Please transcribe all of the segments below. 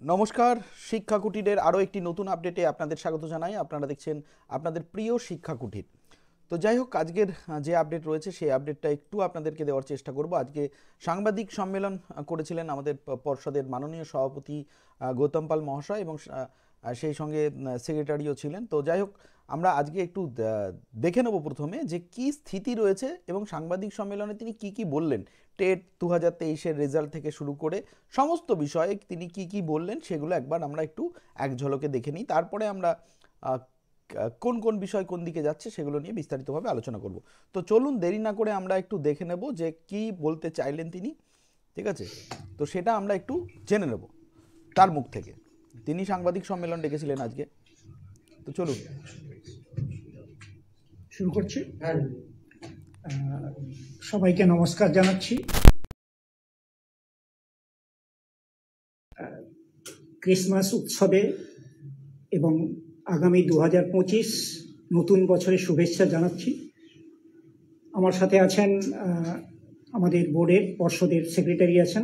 নমস্কার, শিক্ষা কুটিরের আরও একটি নতুন আপডেটে আপনাদের স্বাগত জানাই। আপনারা দেখছেন আপনাদের প্রিয় শিক্ষা কুটির। তো যাই হোক, আজকের যে আপডেট রয়েছে সেই আপডেটটা একটু আপনাদেরকে দেওয়ার চেষ্টা করব। আজকে সাংবাদিক সম্মেলন করেছিলেন আমাদের পর্ষদের মাননীয় সভাপতি গৌতম পাল মহাশয় এবং সেই সঙ্গে সেক্রেটারিও ছিলেন। তো যাই হোক, আমরা আজকে একটু দেখে নেব প্রথমে যে কি স্থিতি রয়েছে এবং সাংবাদিক সম্মেলনে তিনি কি বললেন। টেট 2023-এর রেজাল্ট থেকে শুরু করে সমস্ত বিষয়ে তিনি কি বললেন সেগুলো একবার আমরা একটু এক ঝলকে দেখে নিই। তারপরে আমরা কোন কোন বিষয় কোন দিকে যাচ্ছে সেগুলো নিয়ে বিস্তারিতভাবে আলোচনা করব। তো চলুন দেরি না করে আমরা একটু দেখে নেব যে কি বলতে চাইলেন তিনি। ঠিক আছে, তো সেটা আমরা একটু জেনে নেব তার মুখ থেকে। তিনি সাংবাদিক সম্মেলন ডেকেছিলেন আজকে। তো চলুন শুরু করছি। সবাইকে নমস্কার জানাচ্ছি। ক্রিসমাস উৎসবে এবং আগামী 2025 নতুন বছরের শুভেচ্ছা জানাচ্ছি। আমার সাথে আছেন আমাদের বোর্ডের পর্ষদের সেক্রেটারি আছেন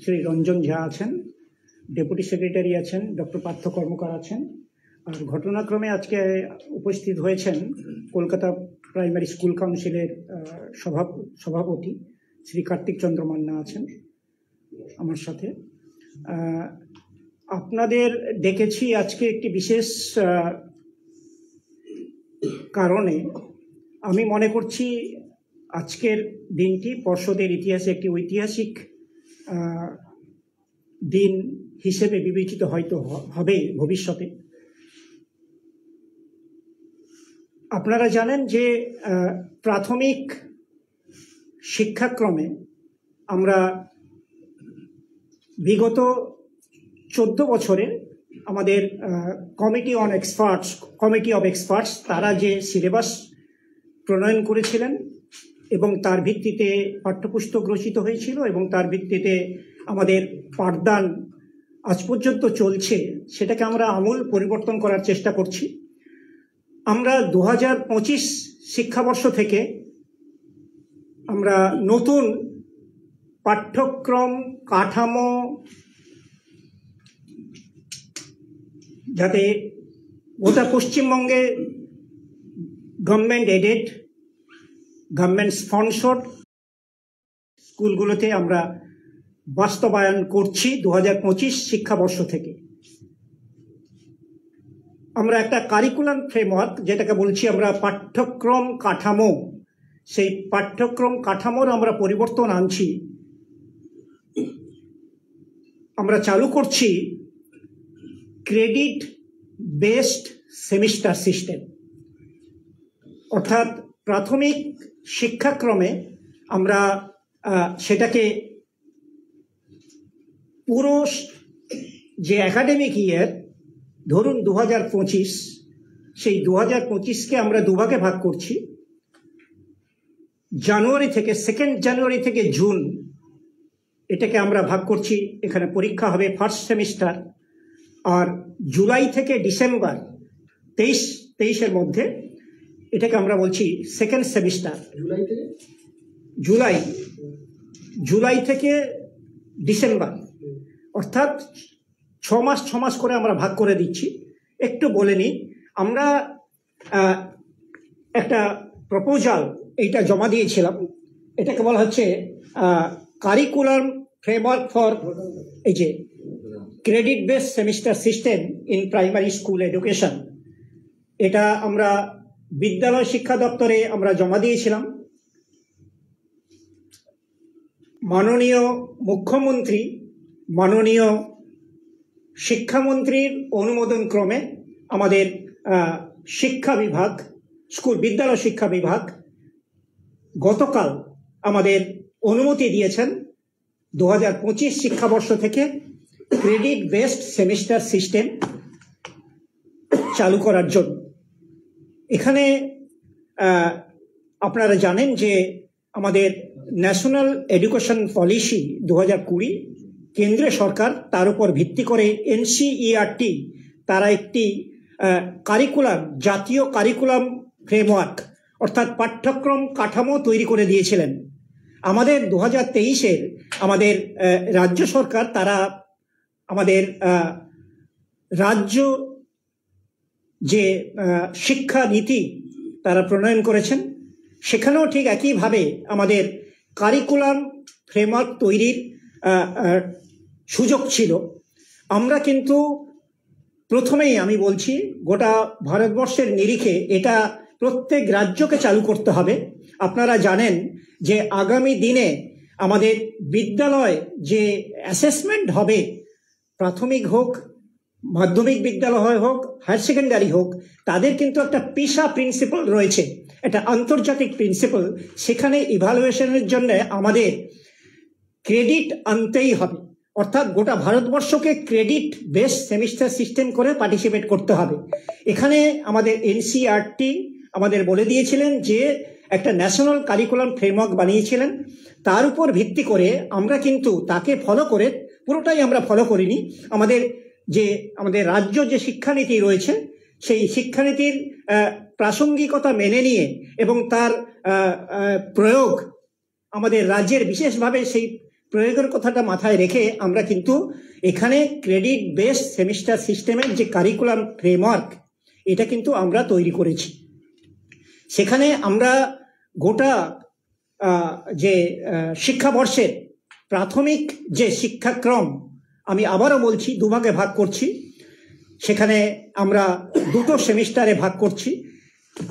শ্রী রঞ্জন ঝা আছেন, ডেপুটি সেক্রেটারি আছেন ডক্টর পার্থ কর্মকার আছেন, আর ঘটনাক্রমে আজকে উপস্থিত হয়েছেন কলকাতা প্রাইমারি স্কুল কাউন্সিলের সভাপতি শ্রী কার্তিক চন্দ্র মান্না আছেন আমার সাথে। আপনাদের ডেকেছি আজকে একটি বিশেষ কারণে। আমি মনে করছি আজকের দিনটি পর্ষদের ইতিহাসে একটি ঐতিহাসিক দিন হিসেবে বিবেচিত হয়তো হবে ভবিষ্যতে। আপনারা জানেন যে প্রাথমিক শিক্ষাক্রমে আমরা বিগত 14 বছরে আমাদের কমিটি অফ এক্সপার্টস তারা যে সিলেবাস প্রণয়ন করেছিলেন এবং তার ভিত্তিতে পাঠ্যপুস্তক রচিত হয়েছিল এবং তার ভিত্তিতে আমাদের পাঠদান আজ পর্যন্ত চলছে, সেটাকে আমরা আমূল পরিবর্তন করার চেষ্টা করছি। আমরা 2025 শিক্ষাবর্ষ থেকে আমরা নতুন পাঠ্যক্রম কাঠামো যাতে গোটা পশ্চিমবঙ্গে গভর্নমেন্ট এডেড, গভর্নমেন্ট স্পন্সর্ড স্কুলগুলোতে আমরা বাস্তবায়ন করছি 2025 শিক্ষাবর্ষ থেকে। আমরা একটা কারিকুলাম ফ্রেমওয়ার্ক যেটাকে বলছি আমরা পাঠ্যক্রম কাঠামো, সেই পাঠ্যক্রম কাঠামোর আমরা পরিবর্তন আনছি। আমরা চালু করছি ক্রেডিট বেসড সেমিস্টার সিস্টেম, অর্থাৎ প্রাথমিক শিক্ষাক্রমে আমরা সেটাকে পুরো যে একাডেমিক ইয়ার ধরুন 2025, সেই 2025কে আমরা দুভাগে ভাগ করছি। সেকেন্ড জানুয়ারি থেকে জুন এটাকে আমরা ভাগ করছি, এখানে পরীক্ষা হবে ফার্স্ট সেমিস্টার। আর জুলাই থেকে ডিসেম্বর 23-এর মধ্যে এটাকে আমরা বলছি সেকেন্ড সেমিস্টার। জুলাই থেকে ডিসেম্বর, অর্থাৎ 6 মাস করে আমরা ভাগ করে দিচ্ছি। একটু বলে নিই, আমরা একটা প্রপোজাল এইটা জমা দিয়েছিলাম, এটাকে বলা হচ্ছে কারিকুলাম ফ্রেমওয়ার্ক ফর এই যে credit based semester system in primary school education. এটা আমরা বিদ্যালয় শিক্ষা দপ্তরে আমরা জমা দিয়েছিলাম। মাননীয় মুখ্যমন্ত্রী, মাননীয় শিক্ষামন্ত্রীর অনুমোদন ক্রমে আমাদের শিক্ষা বিভাগ, বিদ্যালয় শিক্ষা বিভাগ গতকাল আমাদের অনুমতি দিয়েছেন 2025 শিক্ষাবর্ষ থেকে ক্রেডিট বেসড সেমিস্টার সিস্টেম চালু করার জন্য। এখানে আপনারা জানেন যে আমাদের ন্যাশনাল এডুকেশন পলিসি 2020 কেন্দ্রীয় সরকার, তার উপর ভিত্তি করে এনসিইআরটি তারা একটি কারিকুলাম, জাতীয় কারিকুলাম ফ্রেমওয়ার্ক অর্থাৎ পাঠ্যক্রম কাঠামো তৈরি করে দিয়েছিলেন। আমাদের 2023-এর আমাদের রাজ্য সরকার তারা আমাদের রাজ্য যে শিক্ষা নীতি তারা প্রণয়ন করেছেন, সেখানেও ঠিক একইভাবে আমাদের কারিকুলাম ফ্রেমওয়ার্ক তৈরির সুযোগ ছিল। আমরা কিন্তু প্রথমেই আমি বলছি, গোটা ভারতবর্ষের নিরিখে এটা প্রত্যেক রাজ্যকে চালু করতে হবে। আপনারা জানেন যে আগামী দিনে আমাদের বিদ্যালয় যে অ্যাসেসমেন্ট হবে, প্রাথমিক হোক, মাধ্যমিক বিদ্যালয় হোক, হায়ার সেকেন্ডারি হোক, তাদের কিন্তু একটা পিসা প্রিন্সিপাল রয়েছে, একটা আন্তর্জাতিক প্রিন্সিপাল। সেখানে ইভালুয়েশনের জন্য আমাদের ক্রেডিট আনতেই হবে, অর্থাৎ গোটা ভারতবর্ষকে ক্রেডিট বেস সেমিস্টার সিস্টেম করে পার্টিসিপেট করতে হবে। এখানে আমাদের এনসিইআরটি আমাদের বলে দিয়েছিলেন যে একটা ন্যাশনাল কারিকুলাম ফ্রেমওয়ার্ক বানিয়েছিলেন, তার উপর ভিত্তি করে আমরা কিন্তু তাকে ফলো করে, পুরোটাই আমরা ফলো করিনি, আমাদের রাজ্য যে শিক্ষানীতি রয়েছে সেই শিক্ষানীতির প্রাসঙ্গিকতা মেনে নিয়ে এবং তার প্রয়োগ আমাদের রাজ্যের বিশেষভাবে সেই প্রয়োগের কথাটা মাথায় রেখে আমরা কিন্তু এখানে ক্রেডিট বেস সেমিস্টার সিস্টেমের যে কারিকুলাম ফ্রেমওয়ার্ক, এটা কিন্তু আমরা তৈরি করেছি। সেখানে আমরা গোটা যে শিক্ষাবর্ষের প্রাথমিক যে শিক্ষাক্রম, আমি আবারও বলছি, দুভাগে ভাগ করছি। সেখানে আমরা দুটো সেমিস্টারে ভাগ করছি,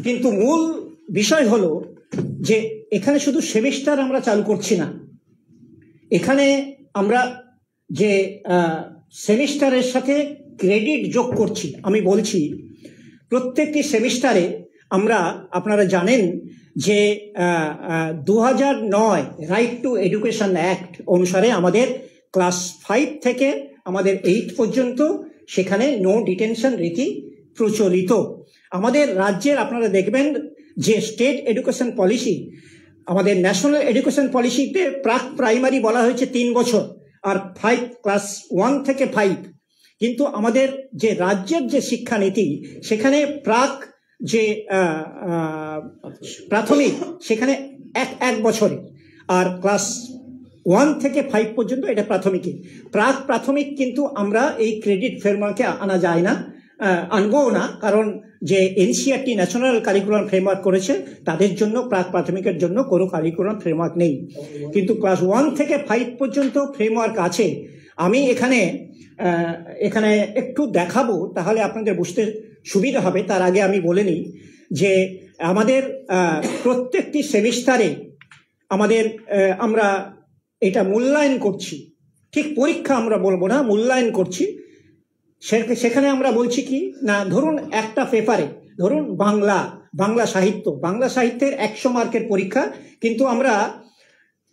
কিন্তু মূল বিষয় হলো যে এখানে শুধু সেমিস্টার আমরা চালু করছি না, এখানে আমরা যে সেমিস্টারের সাথে ক্রেডিট যোগ করছি। আমি বলছি প্রত্যেকটি সেমিস্টারে আমরা, আপনারা জানেন যে 2009 রাইট টু এডুকেশন অ্যাক্ট অনুসারে আমাদের ক্লাস 5 থেকে আমাদের 8 পর্যন্ত সেখানে নো ডিটেনশন রীতি প্রচলিত। আমাদের রাজ্যের আপনারা দেখবেন যে স্টেট এডুকেশন পলিসি, আমাদের ন্যাশনাল এডুকেশন পলিসিতে প্রাক প্রাইমারি বলা হয়েছে 3 বছর আর 5 ক্লাস 1 থেকে 5, কিন্তু আমাদের যে রাজ্যের যে শিক্ষানীতি সেখানে প্রাক যে প্রাথমিক সেখানে এক বছরে, আর ক্লাস 1 থেকে 5 পর্যন্ত এটা প্রাথমিকে। প্রাক প্রাথমিক কিন্তু আমরা এই ক্রেডিট ফ্রেমওয়ার্কে আনা যায় না, আনবও না, কারণ যে এনসিইআরটি ন্যাশনাল কারিকুলাম ফ্রেমওয়ার্ক করেছে তাদের জন্য প্রাক প্রাথমিকের জন্য কোনো কারিকুলাম ফ্রেমওয়ার্ক নেই, কিন্তু ক্লাস 1 থেকে 5 পর্যন্ত ফ্রেমওয়ার্ক আছে। আমি এখানে একটু দেখাবো, তাহলে আপনাদের বুঝতে সুবিধা হবে। তার আগে আমি বলে নিই যে আমাদের প্রত্যেকটি সেমিস্টারে আমরা এটা মূল্যায়ন করছি, ঠিক পরীক্ষা আমরা বলবো না, মূল্যায়ন করছি। সেখানে আমরা বলছি কি না, ধরুন একটা পেপারে, ধরুন বাংলা সাহিত্যের 100 মার্কের পরীক্ষা, কিন্তু আমরা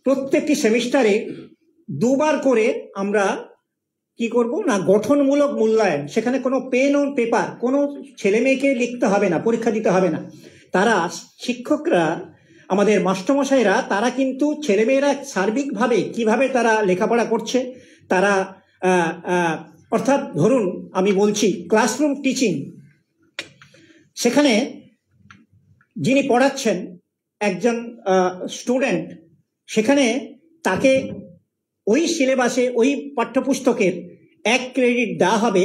প্রত্যেকটি সেমিস্টারে 2 বার করে আমরা কি করব না, গঠনমূলক মূল্যায়ন। সেখানে কোনো পেন ও পেপার কোনো ছেলে মেয়েকে লিখতে হবে না, পরীক্ষা দিতে হবে না। তারা শিক্ষকরা, আমাদের মাস্টারমশাইরা, তারা কিন্তু ছেলেমেয়েরা সার্বিকভাবে কিভাবে তারা লেখাপড়া করছে, তারা অর্থাৎ ধরুন আমি বলছি ক্লাসরুম টিচিং, সেখানে যিনি পড়াচ্ছেন একজন স্টুডেন্ট, সেখানে তাকে ওই সিলেবাসে ওই পাঠ্যপুস্তকের 1 ক্রেডিট দেওয়া হবে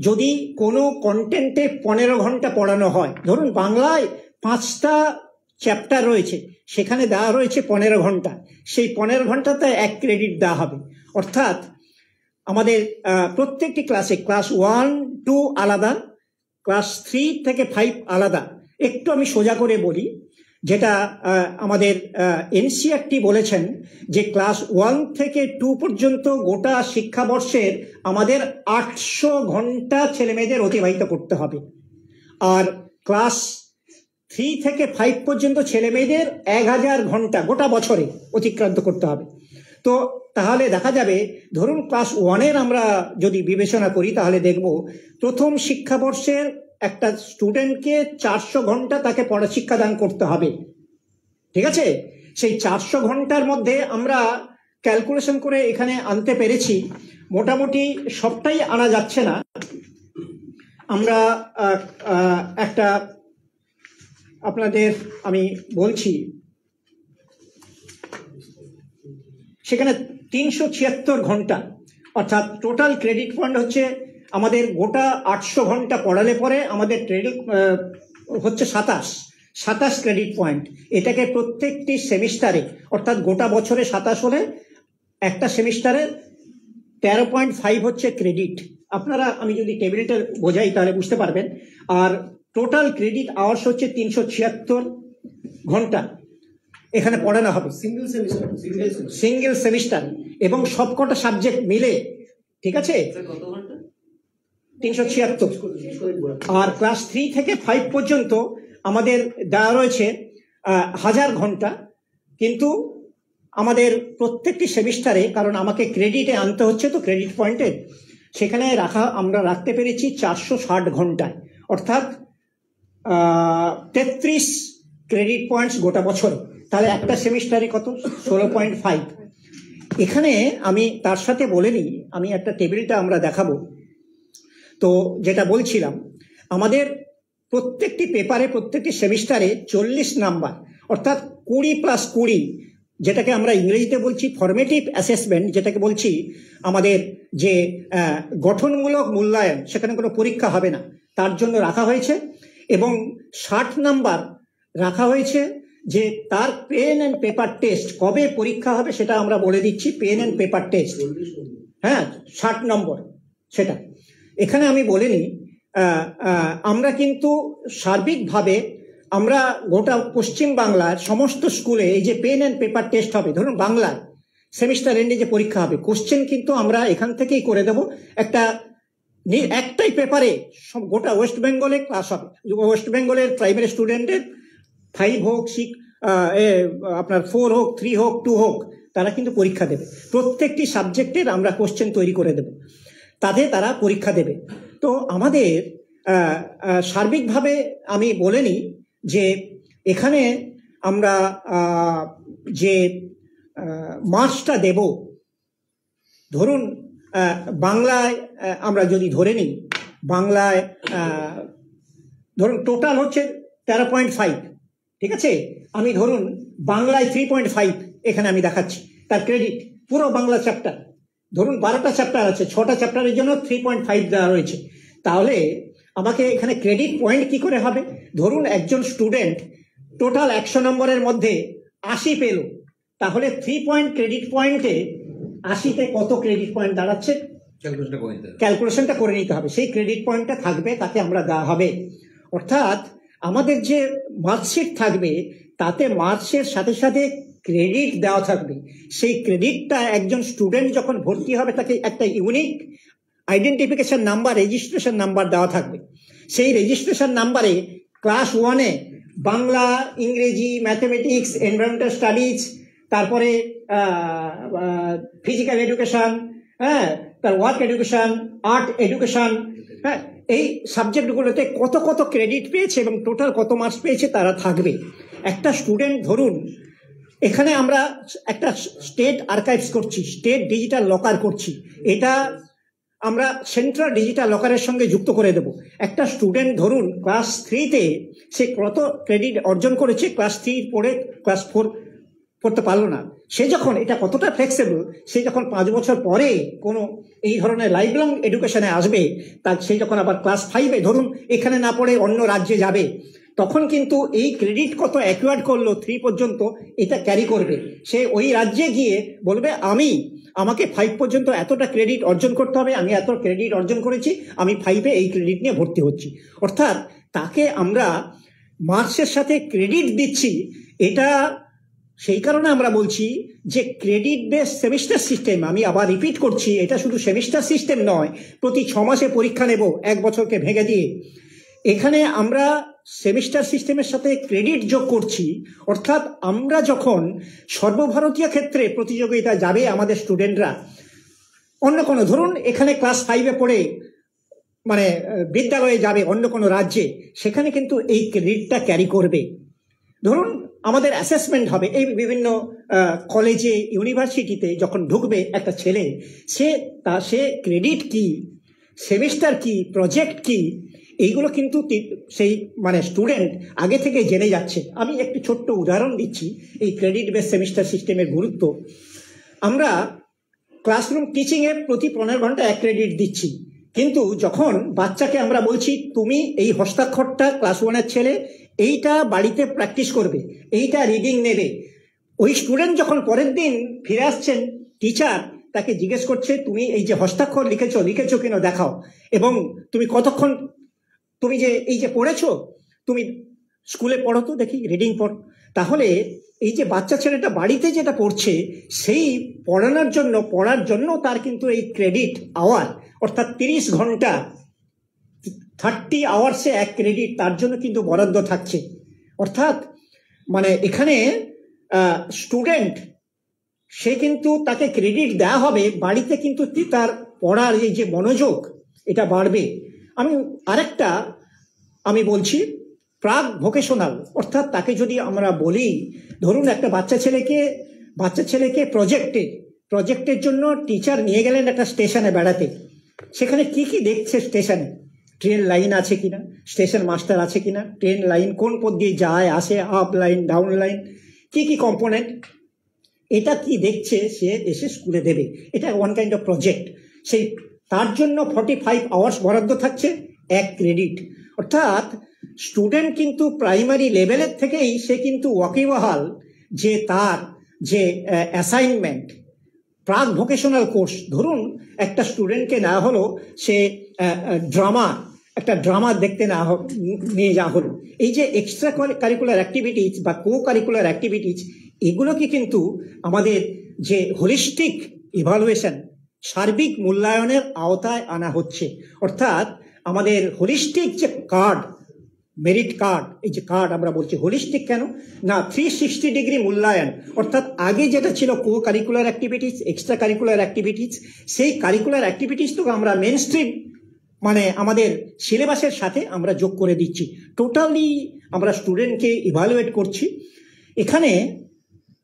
যদি কোনো কন্টেন্টে 15 ঘন্টা পড়ানো হয়। ধরুন বাংলায় 5টা চ্যাপ্টার রয়েছে, সেখানে দেওয়া রয়েছে 15 ঘন্টা, সেই 15 ঘন্টাতে 1 ক্রেডিট দেওয়া হবে। অর্থাৎ আমাদের প্রত্যেকটি ক্লাসে ক্লাস 1, 2 আলাদা, ক্লাস 3 থেকে 5 আলাদা। একটু আমি সোজা করে বলি, যেটা আমাদের এনসিইআরটি বলেছেন যে ক্লাস 1 থেকে 2 পর্যন্ত গোটা শিক্ষাবর্ষের আমাদের 800 ঘন্টা ছেলেমেয়েদের অতিবাহিত করতে হবে, আর ক্লাস 3 থেকে 5 পর্যন্ত ছেলেমেয়েদের 1000 ঘন্টা গোটা বছরে অতিক্রান্ত করতে হবে। তো তাহলে দেখা যাবে, ধরুন ক্লাস 1-এর আমরা যদি বিবেচনা করি তাহলে দেখব প্রথম শিক্ষাবর্ষের একটা স্টুডেন্টকে 400 ঘন্টা তাকে পড়া শিক্ষাদান করতে হবে, ঠিক আছে? সেই 400 ঘন্টার মধ্যে আমরা ক্যালকুলেশন করে এখানে আনতে পেরেছি, মোটামুটি সবটাই আনা যাচ্ছে না, আমরা একটা আপনাদের আমি বলছি, সেখানে 376 ঘন্টা, অর্থাৎ টোটাল ক্রেডিট পয়েন্ট হচ্ছে আমাদের গোটা 800 ঘন্টা পড়ালে পরে আমাদের ক্রেডিট হচ্ছে 27 ক্রেডিট পয়েন্ট। এটাকে প্রত্যেকটি সেমিস্টারে, অর্থাৎ গোটা বছরে 27 হলে একটা সেমিস্টারে 13.5 হচ্ছে ক্রেডিট। আপনারা, আমি যদি টেবিলটা বোঝাই তাহলে বুঝতে পারবেন। আর টোটাল ক্রেডিট আওয়ার্স হচ্ছে 376 ঘন্টা এখানে পড়ানো হবে সিঙ্গেল সেমিস্টার, এবং সবকটা সাবজেক্ট মিলে, ঠিক আছে, 376। আর ক্লাস 3 থেকে 5 পর্যন্ত আমাদের দেওয়া রয়েছে 1000 ঘন্টা। কিন্তু আমাদের প্রত্যেকটি সেমিস্টারে, কারণ আমাকে ক্রেডিটে আনতে হচ্ছে তো ক্রেডিট পয়েন্টে, সেখানে আমরা রাখতে পেরেছি 460 ঘন্টায়, অর্থাৎ 33 ক্রেডিট পয়েন্টস গোটা বছর। তাহলে একটা সেমিস্টারে কত? 16.5। এখানে আমি তার সাথে বলে নিই, আমি একটা টেবিলটা আমরা দেখাবো। তো যেটা বলছিলাম, আমাদের প্রত্যেকটি পেপারে, প্রত্যেকটি সেমিস্টারে 40 নাম্বার, অর্থাৎ 20+20, যেটাকে আমরা ইংরেজিতে বলছি ফরমেটিভ অ্যাসেসমেন্ট, যেটাকে বলছি আমাদের যে গঠনমূলক মূল্যায়ন, সেখানে কোনো পরীক্ষা হবে না, তার জন্য রাখা হয়েছে। এবং 60 নাম্বার রাখা হয়েছে যে তার পেন অ্যান্ড পেপার টেস্ট কবে পরীক্ষা হবে সেটা আমরা বলে দিচ্ছি। পেন অ্যান্ড পেপার টেস্ট, হ্যাঁ, 60 নম্বর সেটা। এখানে আমি বলে নিই, আমরা কিন্তু সার্বিকভাবে আমরা গোটা পশ্চিম বাংলার সমস্ত স্কুলে এই যে পেন অ্যান্ড পেপার টেস্ট হবে, ধরুন বাংলায় সেমিস্টার এন্ডে যে পরীক্ষা হবে, কোশ্চেন কিন্তু আমরা এখান থেকেই করে দেব। একটাই পেপারে গোটা ওয়েস্ট বেঙ্গলে ক্লাস হবে। ওয়েস্ট বেঙ্গলের প্রাইমারি স্টুডেন্টের 5 হোক, 6, আপনার 4 হোক, 3 হোক, 2 হোক, তারা কিন্তু পরীক্ষা দেবে। প্রত্যেকটি সাবজেক্টের আমরা কোশ্চেন তৈরি করে দেব, তাতে তারা পরীক্ষা দেবে। তো আমাদের সার্বিকভাবে আমি বলে নিই যে এখানে আমরা যে মার্কসটা দেব, ধরুন বাংলায় আমরা যদি ধরে নিই, বাংলায় ধরুন টোটাল হচ্ছে 13.5, ঠিক আছে। আমি ধরুন বাংলায় 3.5 এখানে আমি দেখাচ্ছি তার ক্রেডিট, পুরো বাংলা চ্যাপ্টার। ধরুন 12টা চ্যাপ্টার আছে, 6টা চ্যাপ্টারের জন্য 3.5 দেওয়া রয়েছে। তাহলে আমাকে এখানে ক্রেডিট পয়েন্ট কি করে হবে? ধরুন একজন স্টুডেন্ট টোটাল 100 নম্বরের মধ্যে 80 পেল, তাহলে 3 পয়েন্ট ক্রেডিট পয়েন্টে 80তে কত ক্রেডিট পয়েন্ট দাঁড়াচ্ছে ক্যালকুলেশনটা করে নিতে হবে। সেই ক্রেডিট পয়েন্টটা থাকবে, তাকে আমরা দেওয়া হবে। অর্থাৎ আমাদের যে মার্কশিট থাকবে তাতে মার্কসের সাথে সাথে ক্রেডিট দেওয়া থাকবে। সেই ক্রেডিটটা একজন স্টুডেন্ট যখন ভর্তি হবে তাকে একটা unique identification number, registration number দেওয়া থাকবে। সেই রেজিস্ট্রেশন নাম্বারে ক্লাস 1-এ বাংলা, ইংরেজি, ম্যাথমেটিক্স, এনভায়রনমেন্টাল স্টাডিজ, তারপরে ফিজিক্যাল এডুকেশন, হ্যাঁ, তার ওয়ার্ক এডুকেশন, আর্ট এডুকেশন, হ্যাঁ, এই সাবজেক্টগুলোতে কত কত ক্রেডিট পেয়েছে এবং টোটাল কত মার্কস পেয়েছে তারা থাকবে। একটা স্টুডেন্ট ধরুন, এখানে আমরা একটা স্টেট আর্কাইভস করছি, স্টেট ডিজিটাল লকার করছি, এটা আমরা সেন্ট্রাল ডিজিটাল লকারের সঙ্গে যুক্ত করে দেব। একটা স্টুডেন্ট ধরুন ক্লাস 3-তে সে কত ক্রেডিট অর্জন করেছে, ক্লাস 3 পড়ে ক্লাস 4 পড়তে পারলো না, সে যখন, এটা কতটা ফ্লেক্সিবল, সে যখন 5 বছর পরে কোনো এই ধরনের লাইফ লং এডুকেশনে আসবে, তার সে যখন আবার ক্লাস 5-এ ধরুন এখানে না পড়ে অন্য রাজ্যে যাবে, তখন কিন্তু এই ক্রেডিট কত অ্যাকুয়ার্ড করলো 3 পর্যন্ত, এটা ক্যারি করবে। সে ওই রাজ্যে গিয়ে বলবে আমাকে 5 পর্যন্ত এতটা ক্রেডিট অর্জন করতে হবে, আমি এত ক্রেডিট অর্জন করেছি, আমি 5-এ এই ক্রেডিট নিয়ে ভর্তি হচ্ছি। অর্থাৎ তাকে আমরা মার্কসের সাথে ক্রেডিট দিচ্ছি। এটা সেই কারণে আমরা বলছি যে ক্রেডিট বেস সেমিস্টার সিস্টেম, আমি আবার রিপিট করছি, এটা শুধু সেমিস্টার সিস্টেম নয়, প্রতি 6 মাসে পরীক্ষা নেব 1 বছরকে ভেঙে দিয়ে। এখানে আমরা সেমিস্টার সিস্টেমের সাথে ক্রেডিট যোগ করছি। অর্থাৎ আমরা যখন সর্বভারতীয় ক্ষেত্রে প্রতিযোগিতা যাবে আমাদের স্টুডেন্টরা, অন্য কোনো, ধরুন এখানে ক্লাস 5-এ পড়ে মানে বিদ্যালয়ে যাবে অন্য কোনো রাজ্যে, সেখানে কিন্তু এই ক্রেডিটটা ক্যারি করবে। ধরুন আমাদের অ্যাসেসমেন্ট হবে এই বিভিন্ন কলেজে, ইউনিভার্সিটিতে যখন ঢুকবে একটা ছেলে, সে ক্রেডিট কি, সেমিস্টার কি, প্রজেক্ট কি, এইগুলো কিন্তু সেই মানে স্টুডেন্ট আগে থেকে জেনে যাচ্ছে। আমি একটি ছোট্ট উদাহরণ দিচ্ছি এই ক্রেডিট বেস সেমিস্টার সিস্টেমের গুরুত্ব। আমরা ক্লাসরুম টিচিং এর প্রতি 15 ঘন্টা 1 ক্রেডিট দিচ্ছি, কিন্তু যখন বাচ্চাকে আমরা বলছি তুমি এই হস্তাক্ষরটা ক্লাস 1-এর ছেলে এইটা বাড়িতে প্র্যাকটিস করবে, এইটা রিডিং নেবে, ওই স্টুডেন্ট যখন পরের দিন ফিরে আসছেন, টিচার তাকে জিজ্ঞেস করছে তুমি এই যে হস্তাক্ষর লিখেছো কিনা দেখাও, এবং তুমি কতক্ষণ, তুমি যে এই যে পড়েছো, তুমি স্কুলে পড়ো তো দেখি, রিডিং পড়। তাহলে এই যে বাচ্চা ছেলেটা বাড়িতে যেটা পড়ছে সেই পড়ার জন্য তার কিন্তু এই ক্রেডিট আওয়ার, অর্থাৎ 30 ঘন্টা 30 আওয়ার্সে 1 ক্রেডিট তার জন্য কিন্তু বরাদ্দ থাকছে। অর্থাৎ মানে এখানে স্টুডেন্ট সে কিন্তু তাকে ক্রেডিট দেওয়া হবে, বাড়িতে কিন্তু তার পড়ার এই যে মনোযোগ এটা বাড়বে। আমি বলছি প্রাক ভোকেশনাল, অর্থাৎ তাকে যদি আমরা বলি, ধরুন একটা বাচ্চা ছেলেকে প্রজেক্টের জন্য টিচার নিয়ে গেলেন একটা স্টেশনে বেড়াতে, সেখানে কি কি দেখছে স্টেশনে, ট্রেন লাইন আছে কিনা, স্টেশন মাস্টার আছে কিনা, ট্রেন লাইন কোন পথ দিয়ে যায় আসে, আপ লাইন ডাউন লাইন, কি কি কম্পোনেন্ট, এটা কি দেখছে সে এসে স্কুলে দেবে, এটা ওয়ান কাইন্ড অফ প্রজেক্ট। সেই তার জন্য 45 আওয়ার্স বরাদ্দ থাকছে, 1 ক্রেডিট। অর্থাৎ স্টুডেন্ট কিন্তু প্রাইমারি লেভেলের থেকেই সে কিন্তু ওয়াকিবহাল যে তার যে অ্যাসাইনমেন্ট, প্রাক ভোকেশনাল কোর্স, ধরুন একটা স্টুডেন্টকে নেওয়া হলো, সে একটা ড্রামা দেখতে নিয়ে যাওয়া হলো, এই যে এক্সট্রা কারিকুলার অ্যাক্টিভিটিস বা কো কারিকুলার অ্যাক্টিভিটিস, এগুলোকে কিন্তু আমাদের যে হোলিস্টিক ইভালুয়েশন, সার্বিক মূল্যায়নের আওতায় আনা হচ্ছে। অর্থাৎ আমাদের হোলিস্টিক যে কার্ড, মেরিট কার্ড, এই যে কার্ড আমরা বলছি হোলিস্টিক কেন না, 360 ডিগ্রি মূল্যায়ন। অর্থাৎ আগে যেটা ছিল co curricular activities, extra curricular activities, সেই কারিকুলার অ্যাক্টিভিটিস তো আমরা মেন স্ট্রিম মানে আমাদের সিলেবাসের সাথে আমরা যোগ করে দিচ্ছি, টোটালি আমরা স্টুডেন্টকে ইভালুয়েট করছি এখানে।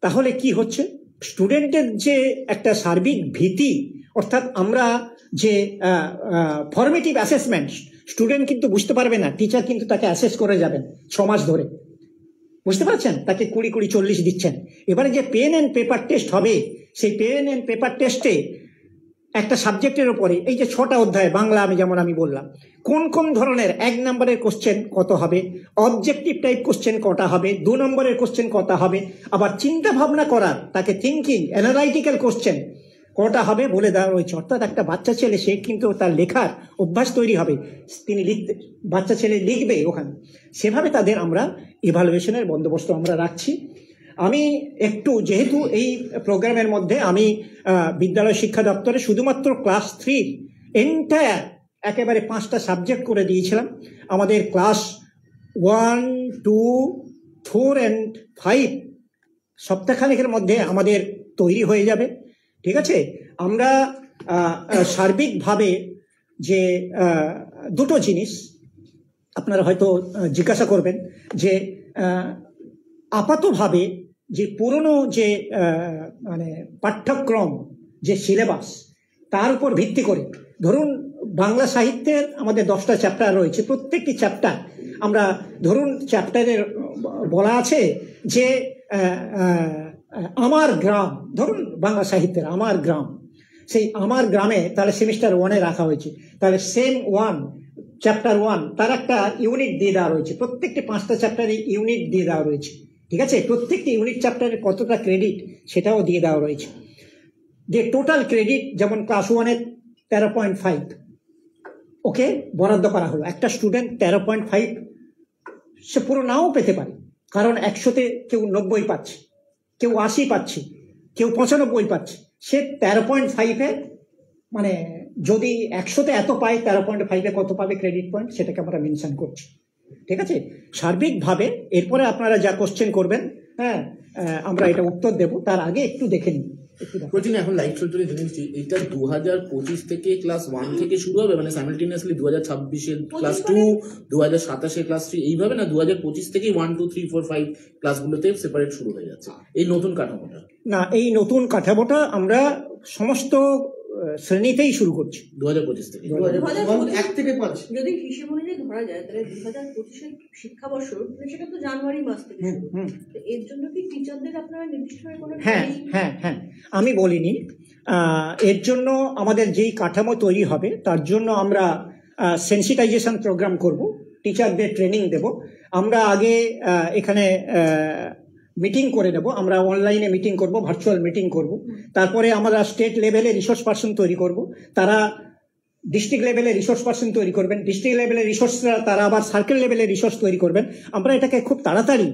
তাহলে কি হচ্ছে, স্টুডেন্টের যে একটা সার্বিক ভীতি, অর্থাৎ আমরা যে ফর্মেটিভ অ্যাসেসমেন্ট, স্টুডেন্ট কিন্তু বুঝতে পারবে না, টিচার কিন্তু তাকে অ্যাসেস করে যাবেন 6 মাস ধরে, বুঝতে পারছেন, তাকে 20-40 দিচ্ছেন। এবারে যে পেন অ্যান্ড পেপার টেস্ট হবে, সেই পেন অ্যান্ড পেপার টেস্টে একটা সাবজেক্টের উপরে এই যে 6টা অধ্যায়, বাংলা আমি বললাম, কোন কোন ধরনের 1 নম্বরের কোশ্চেন কত হবে, অবজেক্টিভ টাইপ কোশ্চেন কটা হবে, 2 নম্বরের কোশ্চেন কটা হবে, আবার চিন্তা ভাবনা করার তাকে থিঙ্কিং অ্যানালাইটিক্যাল কোশ্চেন কটা হবে বলে দেওয়া রয়েছে। অর্থাৎ একটা বাচ্চা ছেলে সে কিন্তু তার লেখার অভ্যাস তৈরি হবে, তিনি বাচ্চা ছেলে লিখবে ওখানে, সেভাবে তাদের আমরা ইভালুয়েশনের বন্দোবস্ত আমরা রাখছি। আমি একটু, যেহেতু এই প্রোগ্রামের মধ্যে আমি বিদ্যালয় শিক্ষা দপ্তরে শুধুমাত্র ক্লাস 3 এন্টায়ার একেবারে 5টা সাবজেক্ট করে দিয়েছিলাম, আমাদের ক্লাস 1, 2, 4 and 5 সপ্তাহখানেকের মধ্যে আমাদের তৈরি হয়ে যাবে, ঠিক আছে। আমরা সার্বিকভাবে যে দুটো জিনিস আপনারা হয়তো জিজ্ঞাসা করবেন যে আপাতভাবে যে পুরনো যে মানে পাঠ্যক্রম যে সিলেবাস, তার উপর ভিত্তি করে, ধরুন বাংলা সাহিত্যের আমাদের 10টা চ্যাপ্টার রয়েছে, প্রত্যেকটি চ্যাপ্টার আমরা ধরুন চ্যাপ্টারের বলা আছে যে আমার গ্রাম, ধরুন বাংলা সাহিত্যের আমার গ্রাম, সেই আমার গ্রামে তাহলে সেমিস্টার 1-এ রাখা হয়েছে, তাহলে সেম 1 চ্যাপ্টার 1 তার একটা ইউনিট দিয়ে দেওয়া রয়েছে, প্রত্যেকটি 5টা চ্যাপ্টারে ইউনিট দিয়ে দেওয়া রয়েছে, ঠিক আছে। প্রত্যেকটি ইউনিট চ্যাপ্টারে কতটা ক্রেডিট সেটাও দিয়ে দেওয়া রয়েছে। যে টোটাল ক্রেডিট যেমন ক্লাস 1-এর 13.5 ওকে বরাদ্দ করা হলো, একটা স্টুডেন্ট 13.5 সে পুরো নাও পেতে পারে, কারণ 100তে কেউ 90 পাচ্ছে, কেউ 80 পাচ্ছে, কেউ 95 পাচ্ছে, সে 13.5-এ মানে যদি 100তে এত পায়, 13.5-এ কত পাবে ক্রেডিট পয়েন্ট, সেটাকে আমরা মেনশন করছি, ঠিক আছে। সার্বিকভাবে এরপরে আপনারা যা কোশ্চেন করবেন, হ্যাঁ আমরা এটা উত্তর দেব, তার আগে একটু দেখে নিন। এখন লাইভ চলতে দেখছি, এটা 2025 থেকে ক্লাস 1 থেকে শুরু হবে, মানে সাইমালটেনিয়াসলি 2026-এর ক্লাস 2, 2027-এর ক্লাস 3 এইভাবে, না 2025 থেকেই 1, 2, 3, 4, 5 ক্লাসগুলোতে সেপারেট শুরু হয়ে যাচ্ছে এই নতুন কাঠামোটা? না, এই নতুন কাঠামোটা আমরা সমস্ত শ্রেণীতেই শুরু করছি। 2025 থেকে 1 থেকে 5 যদি হিসেব অনুযায়ী ধরা যায় তাহলে 2025-এর শিক্ষাবর্ষ সেটা তো জানুয়ারি মাস থেকে শুরু। তো এর জন্য কি টিচারদের আপনারা নির্দিষ্টভাবে কোনো হ্যাঁ হ্যাঁ হ্যাঁ, আমি বলিনি। এর জন্য আমাদের যেই কাঠামো তৈরি হবে তার জন্য আমরা সেন্সিটাইজেশন প্রোগ্রাম করব, টিচারদের ট্রেনিং দেব। আমরা আগে এখানে মিটিং করে নেব, আমরা অনলাইনে মিটিং করব, ভার্চুয়াল মিটিং করব। তারপরে আমরা স্টেট লেভেলে রিসোর্স পার্সন তৈরি করব, তারা ডিস্ট্রিক্ট লেভেলে রিসোর্স পার্সন তৈরি করবেন, ডিস্ট্রিক্ট লেভেলে রিসোর্সরা তারা আবার সার্কেল লেভেলে রিসোর্স তৈরি করবেন। আমরা এটাকে খুব তাড়াতাড়ি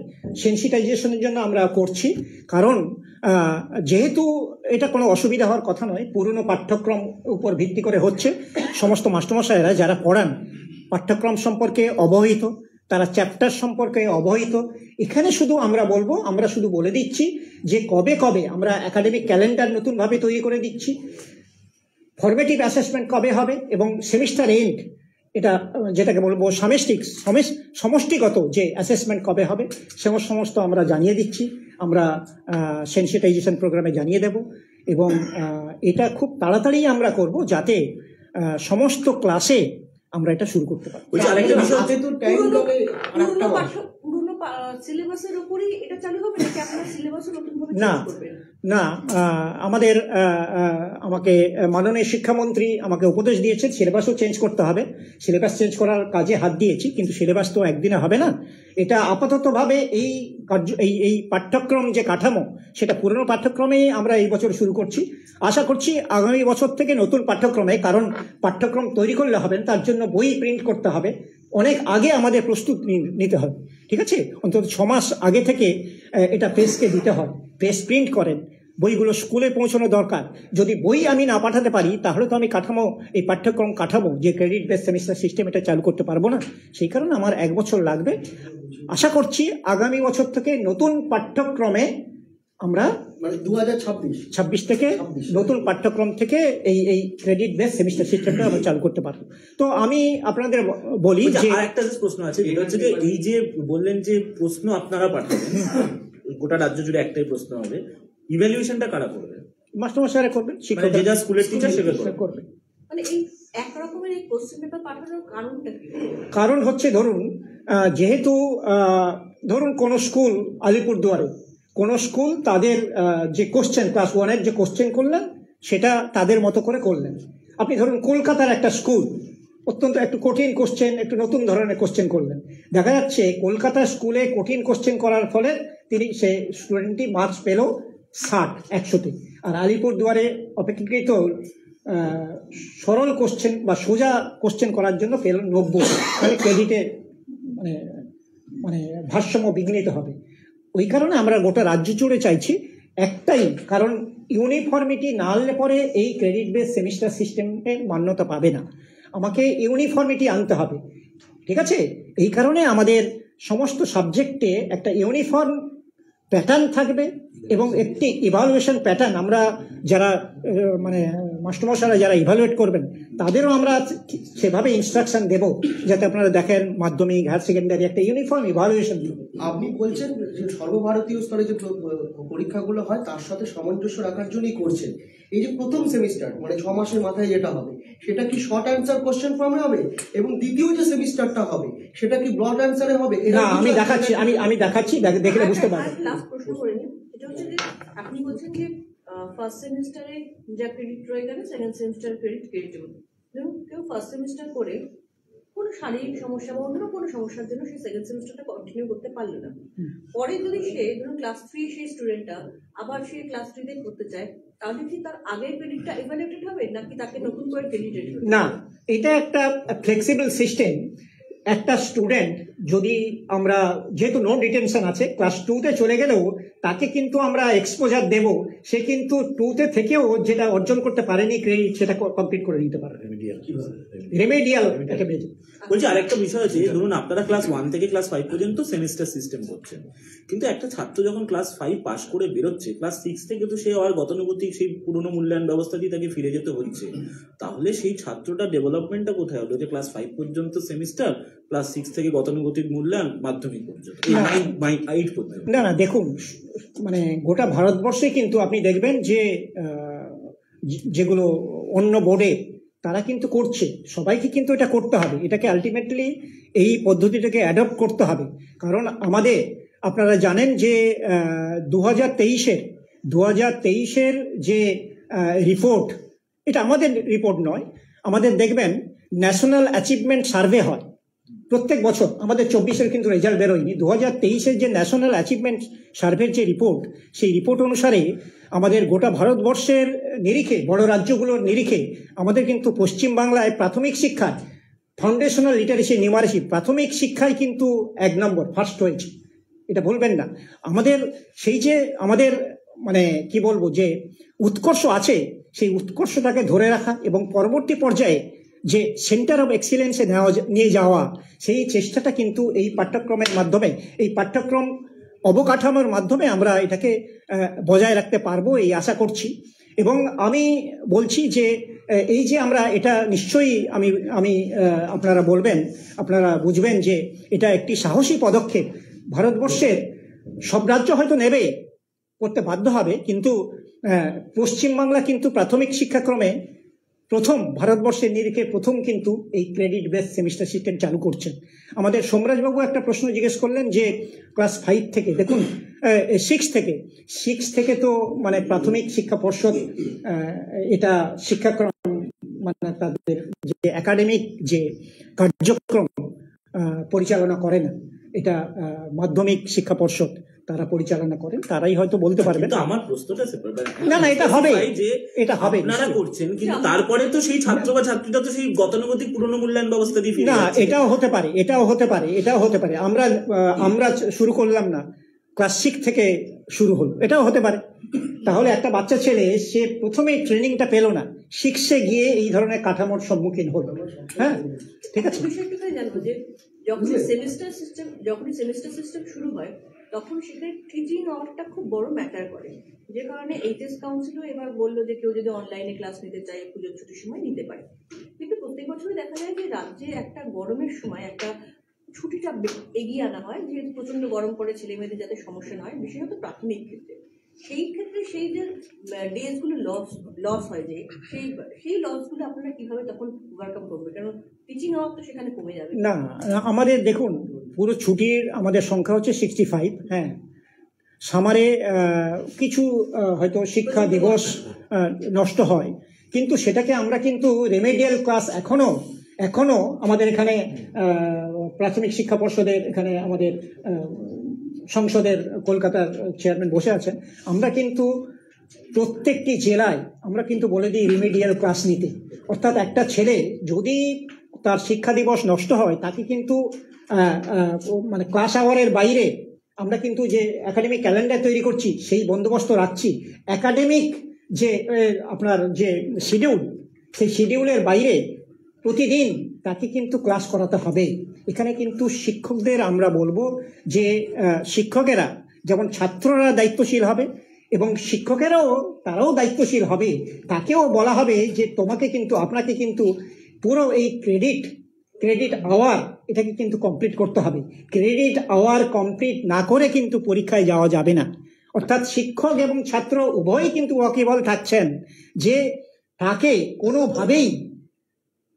সেন্সিটাইজেশনের জন্য আমরা করছি, কারণ যেহেতু এটা কোনো অসুবিধা হওয়ার কথা নয়, পুরনো পাঠ্যক্রম উপর ভিত্তি করে হচ্ছে। সমস্ত মাস্টারমশাইরা যারা পড়ান পাঠ্যক্রম সম্পর্কে অবহিত, তারা চ্যাপ্টার সম্পর্কে অবহিত। এখানে শুধু আমরা বলবো, আমরা শুধু বলে দিচ্ছি যে কবে কবে আমরা একাডেমিক ক্যালেন্ডার নতুনভাবে তৈরি করে দিচ্ছি, ফরমেটিভ অ্যাসেসমেন্ট কবে হবে এবং সেমিস্টার এন্ড, এটা যেটাকে বলবো সমষ্টিগত যে অ্যাসেসমেন্ট কবে হবে সমস্ত আমরা জানিয়ে দিচ্ছি। আমরা সেন্সিটাইজেশন প্রোগ্রামে জানিয়ে দেব এবং এটা খুব তাড়াতাড়ি আমরা করব যাতে সমস্ত ক্লাসে আমরা এটা শুরু করতে পারি। সিলেবাসের উপরই এটা চালু হবে নাকি আপনারা সিলেবাসও নতুনভাবে না চেঞ্জ করবেন? না, আমাদের আমাকে মাননীয় শিক্ষামন্ত্রী আমাকে উপদেশ দিয়েছেন সিলেবাসও চেঞ্জ করতে হবে। সিলেবাস চেঞ্জ করার কাজে হাত দিয়েছি, কিন্তু সিলেবাস তো একদিনে হবে না। এটা আপাততভাবে এই পাঠ্যক্রম যে কাঠামো সেটা পুরনো পাঠ্যক্রমেই আমরা এই বছর শুরু করছি। আশা করছি আগামী বছর থেকে নতুন পাঠ্যক্রমে, কারণ পাঠ্যক্রম তৈরি করলে হবে না, তার জন্য বই প্রিন্ট করতে হবে, অনেক আগে আমাদের প্রস্তুত নিতে হবে। ঠিক আছে, অন্তত 6 মাস আগে থেকে এটা প্রেসকে দিতে হয়, প্রেস প্রিন্ট করেন, বইগুলো স্কুলে পৌঁছানো দরকার। যদি বই আমি না পাঠাতে পারি তাহলে তো আমি এই পাঠ্যক্রম কাঠামো যে ক্রেডিট বেস সেমিস্টার সিস্টেম এটা চালু করতে পারবো না। সেই কারণে আমার 1 বছর লাগবে। আশা করছি আগামী বছর থেকে নতুন পাঠ্যক্রমে আমরা মানে 2026 থেকে নতুন পাঠ্যক্রম থেকে এই ক্রেডিট বেস সেমিস্টার সিস্টেমটা আমরা চালু করতে পারবো। তো আমি আপনাদের বলি যে আরেকটা প্রশ্ন আছে, যেটা হচ্ছে যে এই যে বললেন যে প্রশ্ন আপনারা পাঠাবেন, গোটা রাজ্য জুড়ে একটাই প্রশ্ন হবে, ইভ্যালুয়েশনটা কারা করবে? মাস্টারমশাইরা করবেন, শিক্ষক যে যা স্কুলের টিচার সেটা করবে। মানে এই এক রকমের এই কোশ্চেন পেপার পাঠানোর কারণটা কি? কারণ হচ্ছে যেহেতু ধরুন কোন স্কুল আলিপুরদুয়ারে, কোন স্কুল তাদের যে কোশ্চেন ক্লাস 1-এর যে কোশ্চেন করলেন সেটা তাদের মতো করে করলেন। আপনি ধরুন কলকাতার একটা স্কুল অত্যন্ত একটু কঠিন কোশ্চেন, একটু নতুন ধরনের কোশ্চেন করলেন, দেখা যাচ্ছে কলকাতা স্কুলে কঠিন কোশ্চেন করার ফলে সে স্টুডেন্টটি মার্কস পেল 60-100-তে, আর আলিপুরদুয়ারে অপেক্ষাকৃত সরল কোশ্চেন বা সোজা কোশ্চেন করার জন্য পেল 90। মানে ক্রেডিটে মানে ভারসাম্য বিঘ্নিত হবে। ওই কারণে আমরা গোটা রাজ্য জুড়ে চাইছি একটাই, কারণ ইউনিফর্মিটি না আনলে পরে এই ক্রেডিট বেস সেমিস্টার সিস্টেমে মান্যতা পাবে না। আমাকে ইউনিফর্মিটি আনতে হবে, ঠিক আছে? এই কারণে আমাদের সমস্ত সাবজেক্টে একটা ইউনিফর্ম প্যাটার্ন থাকবে এবং একটি ইভালুয়েশন প্যাটার্ন আমরা যারা মাস্টারমশাইরা যারা ইভালুয়েট করবেন তাদেরও আমরা সেভাবে ইনস্ট্রাকশন দেব যাতে আপনারা দেখেন মাধ্যমিক, হায়ার সেকেন্ডারি একটা ইউনিফর্ম ইভালুয়েশন দেবো। আপনি বলছেন যে সর্বভারতীয় স্তরে যে পরীক্ষাগুলো হয় তার সাথে সামঞ্জস্য রাখার জন্যই করছেন। এই যে প্রথম সেমিস্টার মানে 6 মাসের মাথায় যেটা হবে সেটা কি শর্ট অ্যান্সার কোশ্চেন ফর্মে হবে, এবং দ্বিতীয় যে সেমিস্টারটা হবে সেটা কি ব্রড অ্যান্সারে হবে? না, আমি দেখাচ্ছি, দেখলে বুঝতে পারবেন। লাস্ট প্রশ্ন করে নিন, এটা হচ্ছে যে আপনি বলছেন যে ফার্স্ট সেমিস্টারে যা ক্রেডিট রয়ে গেল সেকেন্ড সেমিস্টার ক্রেডিটেবল। ধরুন কেউ ফার্স্ট সেমিস্টার করে কোনো শারীরিক সমস্যা বা অন্য কোনো সমস্যার জন্য সে সেকেন্ড সেমিস্টারটা কন্টিনিউ করতে পারলো না, পরে যদি সে ধরুন ক্লাস 3 সেই স্টুডেন্টটা আবার সে ক্লাস 3-তে করতে চায়, তাহলে কি তার আগের ক্রেডিটটা ইভ্যালুয়েটেড হবে নাকি তাকে নতুন করে ক্রেডিটেড হবে? না, এটা একটা ফ্লেক্সিবল সিস্টেম। একটা স্টুডেন্ট যদি আমরা যেহেতু নো ডিটেনশন আছে, ক্লাস 2-তে চলে গেলেও তাকে কিন্তু আমরা এক্সপোজার দেব, সে কিন্তু 2-তে থেকেও যেটা অর্জন করতে পারেনি ক্রেডিট সেটা কমপ্লিট করে দিতে পারে। রেমেডিয়াল বলছি আরেকটা বিষয় আছে, ধরুন আপনারা ক্লাস 1 থেকে ক্লাস 5 পর্যন্ত সেমিস্টার সিস্টেম করছেন, কিন্তু একটা ছাত্র যখন ক্লাস 5 পাস করে বেরোচ্ছে, ক্লাস 6 থেকে তো সে আর গতানুগতিক সেই পুরনো মূল্যায়ন ব্যবস্থা দিয়ে তাকে ফিরে যেতে হচ্ছে। তাহলে সেই ছাত্রটা ডেভেলপমেন্টটা কোথায় হলো যে ক্লাস 5 পর্যন্ত সেমিস্টার, ক্লাস 6 থেকে গতানুগতিক মূল্যায়ন, মাধ্যমিক পর্যন্ত, 8 পর্যন্ত? না, দেখুন গোটা ভারতবর্ষে কিন্তু আপনি দেখবেন যে যেগুলো অন্য বোর্ডে তারা কিন্তু করছে, সবাইকে কিন্তু এটা করতে হবে, এটাকে আলটিমেটলি এই পদ্ধতিটাকে অ্যাডপ্ট করতে হবে। কারণ আমাদের আপনারা জানেন যে 2023-এর যে রিপোর্ট, এটা আমাদের রিপোর্ট নয়, আমাদের দেখবেন ন্যাশনাল অ্যাচিভমেন্ট সার্ভে হয় প্রত্যেক বছর, আমাদের 24-এর কিন্তু রেজাল্ট বেরোয়নি। 2023-এর যে ন্যাশনাল অ্যাচিভমেন্ট সার্ভের যে রিপোর্ট, সেই রিপোর্ট অনুসারে আমাদের গোটা ভারতবর্ষের নিরিখে, বড় রাজ্যগুলোর নিরিখে আমাদের কিন্তু পশ্চিমবাংলায় প্রাথমিক শিক্ষায় ফাউন্ডেশনাল লিটারেসি নিউমারেসি প্রাথমিক শিক্ষায় কিন্তু 1 নম্বর ফার্স্ট হয়েছে, এটা ভুলবেন না। আমাদের সেই যে আমাদের মানে কি বলবো যে উৎকর্ষ আছে, সেই উৎকর্ষটাকে ধরে রাখা এবং পরবর্তী পর্যায়ে যে সেন্টার অফ এক্সিলেন্সে নিয়ে যাওয়া, সেই চেষ্টাটা কিন্তু এই পাঠ্যক্রমের মাধ্যমে, এই পাঠ্যক্রম অবকাঠামোর মাধ্যমে আমরা এটাকে বজায় রাখতে পারবো এই আশা করছি। এবং আমি বলছি যে এই যে আমরা এটা নিশ্চয়ই আমি আপনারা বলবেন, আপনারা বুঝবেন যে এটা একটি সাহসী পদক্ষেপ। ভারতবর্ষের সব রাজ্য হয়তো নেবে, করতে বাধ্য হবে, কিন্তু পশ্চিমবাংলা কিন্তু প্রাথমিক শিক্ষাক্রমে প্রথম, ভারতবর্ষের নিরিখে প্রথম কিন্তু এই ক্রেডিট বেস সেমিস্টার সিস্টেম চালু করছেন। আমাদের সোমরাজবাবু একটা প্রশ্ন জিজ্ঞেস করলেন যে ক্লাস 5 থেকে, দেখুন 6 থেকে তো মানে প্রাথমিক শিক্ষা পর্ষদ এটা শিক্ষাক্রম মানে তাদের যে একাডেমিক যে কার্যক্রম পরিচালনা করে না, এটা মাধ্যমিক শিক্ষা পর্ষদ তারা পরিচালনা করেন, তারাই হয়তো বলতে পারবেন। আমার প্রশ্নটা না এটা হবে, এটা হবে, আপনারা করছেন, কিন্তু তারপরে তো সেই ছাত্র বা ছাত্রীরা তো সেই গতানুগতিক পুরনো মূল্যায়ন ব্যবস্থা দিয়ে ফিরে না, এটাও হতে পারে। আমরা শুরু করলাম না, ক্লাস 6 থেকে শুরু হলো, এটাও হতে পারে। তাহলে একটা বাচ্চা ছেলে সে প্রথমে ট্রেনিংটা পেল না, 6-এ গিয়ে এই ধরনের কাঠামোর সম্মুখীন হলো। হ্যাঁ, ঠিক আছে। বিষয়টা জানবো যে যখনই সেমিস্টার সিস্টেম শুরু হয় তখন সেখানে টিচিং আওয়ারটা খুব বড় ম্যাটার করে, যে কারণে এইচএস কাউন্সিলও এবার বললো যে কেউ যদি অনলাইনে ক্লাস নিতে চায় পুজোর ছুটির সময় নিতে পারে। কিন্তু প্রত্যেক বছরই দেখা যায় যে রাজ্যে একটা গরমের সময় একটা ছুটিটা এগিয়ে আনা হয়, যেহেতু প্রচন্ড গরম পড়ে, ছেলে মেয়েদের যাতে সমস্যা না হয়, বিশেষত প্রাথমিক ক্ষেত্রে। সেই ক্ষেত্রে সেই যে ডেজগুলো লস হয়, যে সেই লসগুলো আপনারা কিভাবে তখন ওভারকাম করবে? কারণ টিচিং আওয়ার তো সেখানে কমে যাবে না। আমাদের দেখুন পুরো ছুটির আমাদের সংখ্যা হচ্ছে 65। হ্যাঁ, সামারে কিছু হয়তো শিক্ষা দিবস নষ্ট হয়, কিন্তু সেটাকে আমরা কিন্তু রেমেডিয়াল ক্লাস এখনো আমাদের এখানে প্রাথমিক শিক্ষা পর্ষদের এখানে আমাদের সংসদের কলকাতার চেয়ারম্যান বসে আছেন, আমরা কিন্তু প্রত্যেকটি জেলায় আমরা কিন্তু বলে দিই রিমেডিয়াল ক্লাস নিতে। অর্থাৎ একটা ছেলে যদি তার শিক্ষা দিবস নষ্ট হয়, তাকে কিন্তু মানে ক্লাস আওয়ারের বাইরে আমরা কিন্তু যে একাডেমিক ক্যালেন্ডার তৈরি করছি সেই বন্দোবস্ত রাখছি। একাডেমিক যে আপনার যে শিডিউল, সেই শিডিউলের বাইরে প্রতিদিন তাকে কিন্তু ক্লাস করাতে হবে। এখানে কিন্তু শিক্ষকদের আমরা বলবো যে শিক্ষকেরা যেমন ছাত্ররা দায়িত্বশীল হবে এবং তারাও দায়িত্বশীল হবে। তাকেও বলা হবে যে আপনাকে কিন্তু পুরো এই ক্রেডিট আওয়ার এটাকে কিন্তু কমপ্লিট করতে হবে। ক্রেডিট আওয়ার কমপ্লিট না করে কিন্তু পরীক্ষায় যাওয়া যাবে না। অর্থাৎ শিক্ষক এবং ছাত্র উভয়ই কিন্তু ওয়াকিবল থাকছেন যে তাকে কোনোভাবেই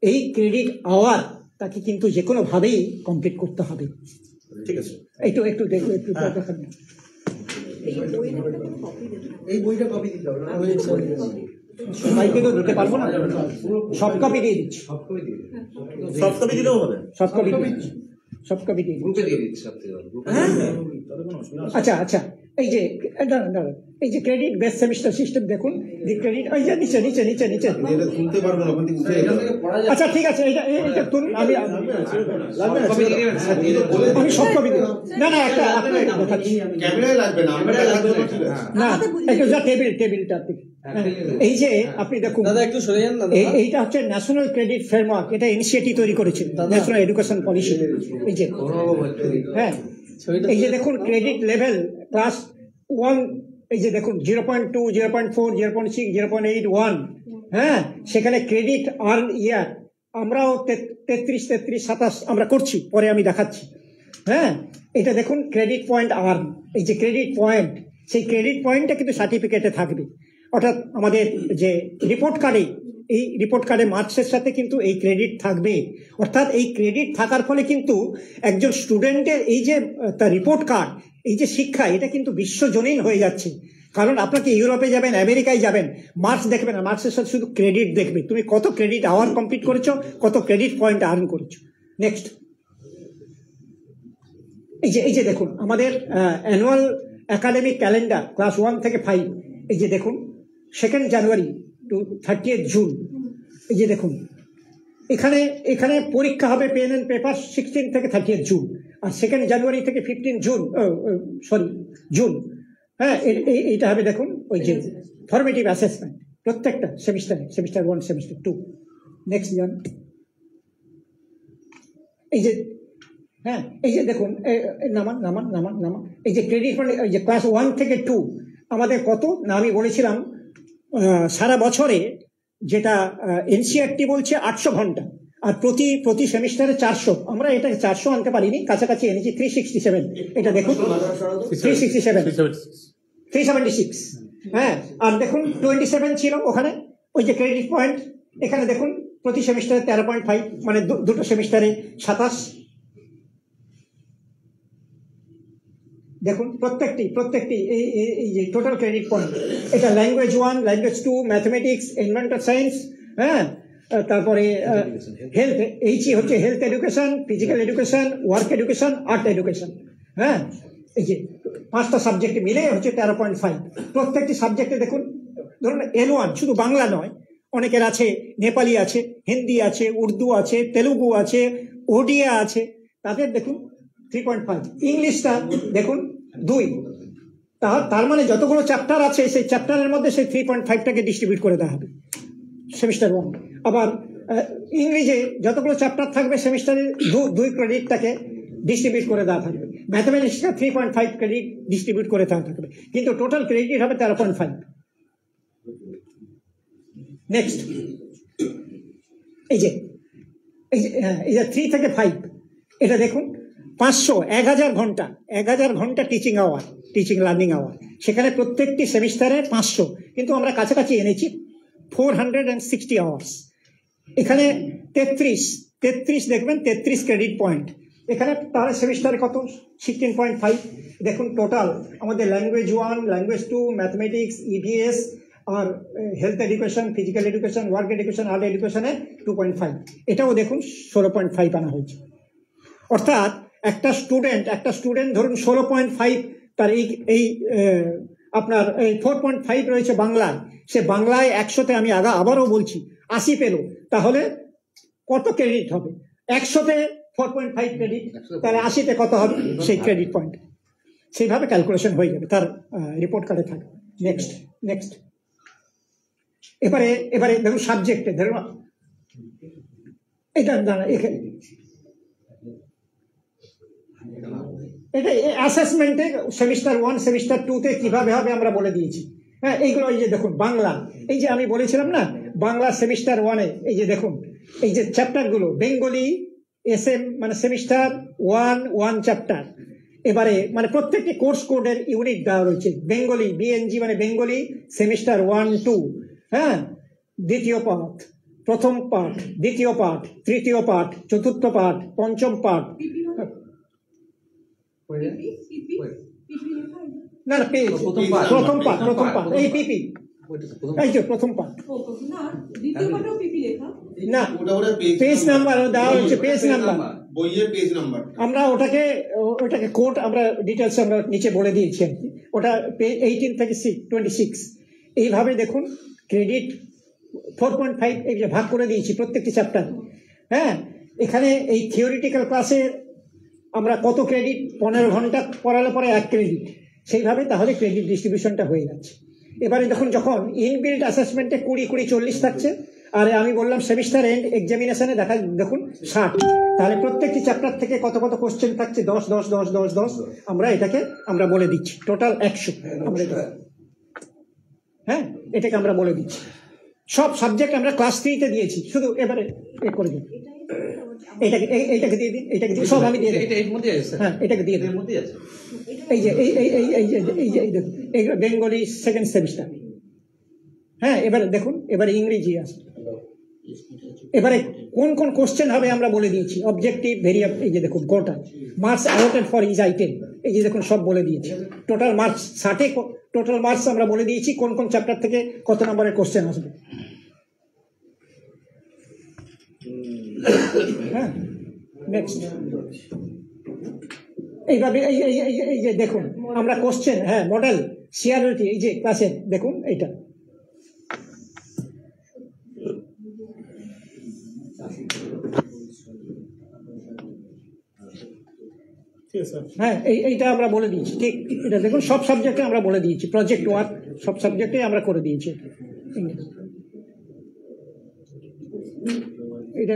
এই ক্রেডিট আওয়ার তাকে কিন্তু যে কোনোভাবেই কমপ্লিট করতে হবে। ঠিক আছে, একটু দেখো, একটু দেখান। এই বইটা কপি দিতে হবে। সবাইকে তো দিতে পারবো না, সফট কপি দিয়ে দিচ্ছি। সফট কপি দিলেও হবে, সফট কপি দিয়ে গ্রুপে দিয়ে দিচ্ছি সব থেকে আচ্ছা, এই যে ক্রেডিট বেস সেমিস্টার সিস্টেম দেখুন, ক্রেডিট ওই যে নিচে এটা তুলতে পারবো না, ওখান থেকে উঠে যেতে হবে। আচ্ছা ঠিক আছে, এটা তুলুন। আমি সব কপি দিই না, একটা দেখাচ্ছি। ক্যামেরায় লাগবে না, আমরা লাগবে না, ঠিক আছে। না, একটু যা টেবিলটা এই যে আপনি দেখুন দাদা একটু সরে যান দাদা। এইটা হচ্ছে ন্যাশনাল ক্রেডিট ফ্রেমওয়ার্ক, এটা ইনিশিয়েটিভ তৈরি করেছে ন্যাশনাল এডুকেশন পলিসি। এই যে হ্যাঁ, এই যে দেখুন ক্রেডিট লেভেল ক্লাস 1, এই যে দেখুন 0.2, 0.4, 0.6, 0.8, 1। হ্যাঁ, সেখানে ক্রেডিট আর্ন ইয়ার আমরাও 33, 27 আমরা করছি, পরে আমি দেখাচ্ছি। হ্যাঁ, এটা দেখুন ক্রেডিট পয়েন্ট আর্ন, এই যে ক্রেডিট পয়েন্ট, সেই ক্রেডিট পয়েন্টটা কিন্তু সার্টিফিকেটে থাকবে। অর্থাৎ আমাদের যে রিপোর্ট কার্ডে, এই রিপোর্ট কার্ডে মার্কসের সাথে কিন্তু এই ক্রেডিট থাকবে। অর্থাৎ এই ক্রেডিট থাকার ফলে কিন্তু একজন স্টুডেন্টের এই যে তার রিপোর্ট কার্ড, এই যে শিক্ষা, এটা কিন্তু বিশ্বজনীন হয়ে যাচ্ছে। কারণ আপনাকে ইউরোপে যাবেন, আমেরিকায় যাবেন, মার্কস দেখবে না, মার্কসের সাথে শুধু ক্রেডিট দেখবে, তুমি কত ক্রেডিট আওয়ার কমপ্লিট করেছো, কত ক্রেডিট পয়েন্ট আর্ন করেছো। নেক্সট, এই যে দেখুন আমাদের অ্যানুয়াল একাডেমিক ক্যালেন্ডার ক্লাস 1 থেকে 5, এই যে দেখুন 2 জানুয়ারি টু 30 জুন। এই যে দেখুন এখানে পরীক্ষা হবে পেন এন্ড পেপার 16 থেকে 30 জুন, আর 2 জানুয়ারি থেকে 15 জুন। হ্যাঁ, এইটা হবে দেখুন ওই যে ফরমেটিভ অ্যাসেসমেন্ট প্রত্যেকটা সেমিস্টারে, সেমিস্টার 1, সেমিস্টার 2। নেক্সট যান, এই যে হ্যাঁ, এই যে দেখুন নামান এই যে ক্রেডিট মানে এই যে ক্লাস 1 থেকে 2 আমাদের কত না, আমি বলেছিলাম সারা বছরে যেটা এনসিইআরটি বলছে 800 ঘন্টা, আর প্রতি সেমিস্টারে 400। আমরা এটা 400 আনতে পারিনি, কাছাকাছি এনেছি 367। এটা দেখুন 376। হ্যাঁ, আর দেখুন 27 ছিল ওখানে ওই যে ক্রেডিট পয়েন্ট। এখানে দেখুন প্রতি সেমিস্টারে 13.5, মানে দুটো সেমিস্টারে 27। দেখুন প্রত্যেকটি এই যে টোটাল ক্রেডিট পয়েন্ট, এটা language 1, language 2, mathematics, environmental science, হ্যাঁ, তারপরে হেলথ, এইচই হচ্ছে health education, physical education, work education, art education. হ্যাঁ, এই যে 5টা সাবজেক্ট মিলে হচ্ছে 13.5। প্রত্যেকটি সাবজেক্টে দেখুন, ধরুন L1 শুধু বাংলা নয়, অনেকের আছে নেপালি আছে, হিন্দি আছে, উর্দু আছে, তেলুগু আছে, ওডিয়া আছে, তাদের দেখুন 3.5। ইংলিশটা দেখুন 2। তার মানে যতগুলো চ্যাপ্টার আছে সেই চ্যাপ্টারের মধ্যে সেই 3.5টাকে ডিস্ট্রিবিউট করে দেওয়া হবে সেমিস্টার 1। আবার ইংরেজি যতগুলো চ্যাপ্টার থাকবে সেমিস্টারে 2 ক্রেডিটটাকে ডিস্ট্রিবিউট করে দেওয়া থাকবে। ম্যাথমেটিক্সটা 3.5 ক্রেডিট ডিস্ট্রিবিউট করে দেওয়া থাকবে, কিন্তু টোটাল ক্রেডিট হবে 13.5। নেক্সট, এই যে 3 থেকে 5, এটা দেখুন 1000 ঘন্টা টিচিং লার্নিং আওয়ার। সেখানে প্রত্যেকটি সেমিস্টারে 500, কিন্তু আমরা কাছাকাছি এনেছি 460 আওয়ার্স। এখানে 33 দেখবেন 33 ক্রেডিট পয়েন্ট। এখানে তাহলে সেমিস্টারে কত? 16.5। দেখুন টোটাল আমাদের ল্যাঙ্গুয়েজ 1, ল্যাঙ্গুয়েজ 2, ম্যাথমেটিক্স, ইভিএস, আর health education, physical education, work education, art এডুকেশনে 2.5। এটাও দেখুন 16.5 আনা হয়েছে। অর্থাৎ একটা স্টুডেন্ট ধরুন 16.5, তার এই আপনার এই 4.5 রয়েছে বাংলায়, সে বাংলায় 100তে, আমি আবারও বলছি 80 পেল, তাহলে কত ক্রেডিট হবে? 100তে 4.5 ক্রেডিট, তাহলে 80তে কত হবে সেই ক্রেডিট পয়েন্ট? সেইভাবে ক্যালকুলেশন হয়ে যাবে, তার রিপোর্ট কার্ডে থাকে। নেক্সট এবারে দেখুন সাবজেক্টে, ধরুন এটা এটা অ্যাসেসমেন্টে সেমিস্টার 1, সেমিস্টার 2তে কিভাবে হবে আমরা বলে দিয়েছি। হ্যাঁ, এইগুলো এই যে দেখুন বাংলা, এই যে আমি বলেছিলাম না, বাংলা সেমিস্টার 1-এ এই যে দেখুন এই যে চ্যাপ্টারগুলো, বেঙ্গলি SM মানে সেমিস্টার 1 চ্যাপ্টার। এবারে মানে প্রত্যেকটি কোর্স কোডের ইউনিট দেওয়া রয়েছে। বেঙ্গলি BNG মানে বেঙ্গলি সেমিস্টার 1, 2। হ্যাঁ, দ্বিতীয় পাঠ, প্রথম পাঠ, দ্বিতীয় পাঠ, তৃতীয় পাঠ, চতুর্থ পাঠ, পঞ্চম পাঠ। না পেজ, প্রথম পাঠ এই পিপি, এই যে প্রথম পাঠ। না, পেজ নাম্বার দেওয়া হচ্ছে, পেজ নাম্বার, বইয়ের পেজ নাম্বার। আমরা ওটাকে কোড আমরা ডিটেলস আমরা নিচে বলে দিয়েছি আর কি। ওটা 18 থেকে 26। এইভাবে দেখুন ক্রেডিট 4.5 এই যে ভাগ করে দিয়েছি প্রত্যেকটি চ্যাপ্টার। হ্যাঁ, এখানে এই থিওরিটিক্যাল ক্লাসে আমরা কত ক্রেডিট, 15 ঘন্টা পড়ালে পরে 1 ক্রেডিট, সেইভাবে তাহলে ক্রেডিট ডিস্ট্রিবিউশনটা হয়ে যাচ্ছে। এবারে দেখুন যখন ইনবিল্ট অ্যাসেসমেন্টে 20-40 থাকছে, আর আমি বললাম সেমিস্টার এন্ড এক্সামিনেশনে দেখুন 60, তাহলে প্রত্যেকটি চ্যাপ্টার থেকে কত কোশ্চেন থাকছে? 10 আমরা বলে দিচ্ছি, টোটাল 100 আমরা। হ্যাঁ, এটাকে আমরা বলে দিচ্ছি। সব সাবজেক্ট আমরা ক্লাস 3-তে দিয়েছি, শুধু এবারে করে দিন, এইটাকে দিয়ে দিন, এইটাকে দিয়ে সব আমি দিয়ে দিই। হ্যাঁ, এটাকে দিয়ে দিন। এই যে দেখুন বেঙ্গলি 2nd সেমিস্টার, হ্যাঁ, এবারে দেখুন, এবারে ইংরেজি আছে। এবারে কোন কোন কোশ্চেন হবে আমরা বলে দিয়েছি, অবজেক্টিভ, ভেরিয়েবল, এই যে দেখুন গোটা marks allotted for is item, এই যে দেখুন সব বলে দিয়েছি। টোটাল মার্কস 60, টোটাল মার্কস আমরা বলে দিয়েছি কোন কোন চ্যাপ্টার থেকে কত নম্বরের কোশ্চেন আসবে। হ্যাঁ, নেক্সট এইভাবে এই যে দেখুন আমরা কোশ্চেন, হ্যাঁ মডেল সিআরএলটি, এই যে ক্লাসে দেখুন এইটা। হ্যাঁ, এইটা আমরা বলে দিয়েছি, ঠিক এটা দেখুন সব সাবজেক্টে আমরা বলে দিয়েছি, প্রজেক্ট ওয়ার্ক সব সাবজেক্টে আমরা করে দিয়েছি। এটা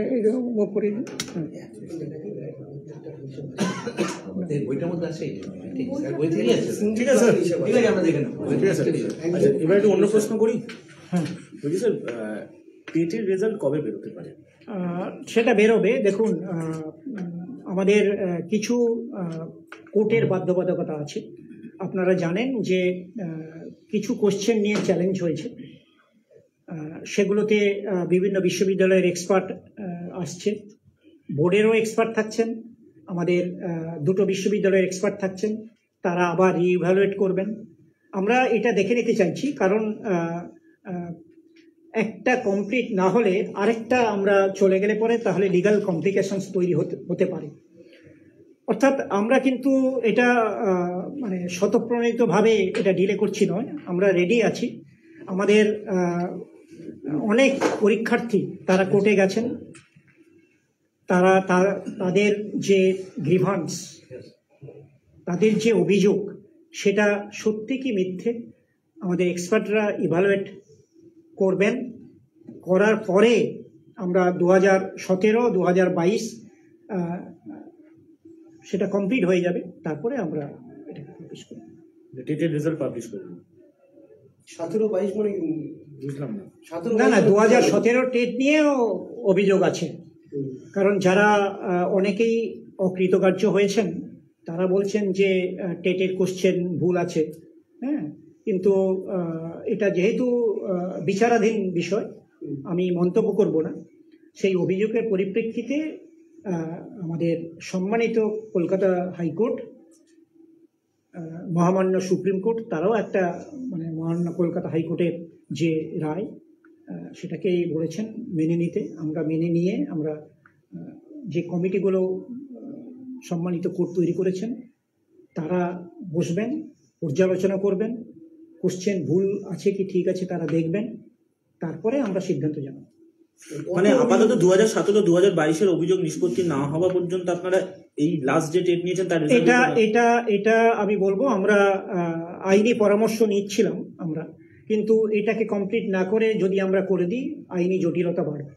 মুভ করে দিন। এবার একটু অন্য প্রশ্ন করি। হ্যাঁ, বলছি স্যার, টেটের রেজাল্ট কবে বেরোতে পারে? সেটা বেরোবে। দেখুন, আমাদের কিছু কোর্টের বাধ্যবাধকতা আছে। আপনারা জানেন যে কিছু কোশ্চেন নিয়ে চ্যালেঞ্জ হয়েছে, সেগুলোতে বিভিন্ন বিশ্ববিদ্যালয়ের এক্সপার্ট আসছে, বোর্ডেরও এক্সপার্ট থাকছেন, আমাদের দুটো বিশ্ববিদ্যালয়ের এক্সপার্ট থাকছেন, তারা আবার রিইভ্যালুয়েট করবেন। আমরা এটা দেখে নিতে চাইছি, কারণ একটা কমপ্লিট না হলে আরেকটা আমরা চলে গেলে পরে তাহলে লিগাল কমপ্লিকেশনস তৈরি হতে পারে। অর্থাৎ আমরা কিন্তু এটা মানে স্বতঃপ্রণোদিতভাবে এটা ডিলে করছি নয়, আমরা রেডি আছি। আমাদের অনেক পরীক্ষার্থী তারা কোর্টে গেছেন, তাদের যে গ্রিভান্স, তাদের যে অভিযোগ, সেটা সত্যি কি মিথ্যে আমাদের এক্সপার্টরা ইভালুয়েট করবেন। করার পরে আমরা 2017, 2022 সেটা কমপ্লিট হয়ে যাবে, তারপরে আমরা এটাকে পাবলিশ করব, টেটের রেজাল্ট পাবলিশ করব। 17-22 মানে বুঝলাম না। না 2017 টেট নিয়েও অভিযোগ আছে, কারণ যারা অনেকেই অকৃতকার্য হয়েছেন তারা বলছেন যে টেটের কোশ্চেন ভুল আছে। হ্যাঁ, কিন্তু এটা যেহেতু বিচারাধীন বিষয়, আমি মন্তব্য করব না। সেই অভিযোগের পরিপ্রেক্ষিতে আমাদের সম্মানিত কলকাতা হাইকোর্ট, মহামান্য সুপ্রিম কোর্ট, তারাও একটা মানে মহামান্য কলকাতা হাইকোর্টের যে রায় সেটাকেই বলেছেন মেনে নিতে। আমরা মেনে নিয়ে আমরা যে কমিটিগুলো সম্মানিত কোর্ট তৈরি করেছেন তারা বসবেন, পর্যালোচনা করবেন, কোশ্চেন ভুল আছে কি ঠিক আছে তারা দেখবেন, তারপরে আমরা সিদ্ধান্ত জানাবো। মানে আপাতত 2017, 2022 অভিযোগ নিষ্পত্তি না হওয়া পর্যন্ত আপনারা এই লাস্ট যে টেট নিয়েছেন তার এটা আমি বলবো আমরা আইনি পরামর্শ নিচ্ছিলাম আমরা, কিন্তু এটাকে কমপ্লিট না করে যদি আমরা করে দিই আইনি জটিলতা বাড়বে।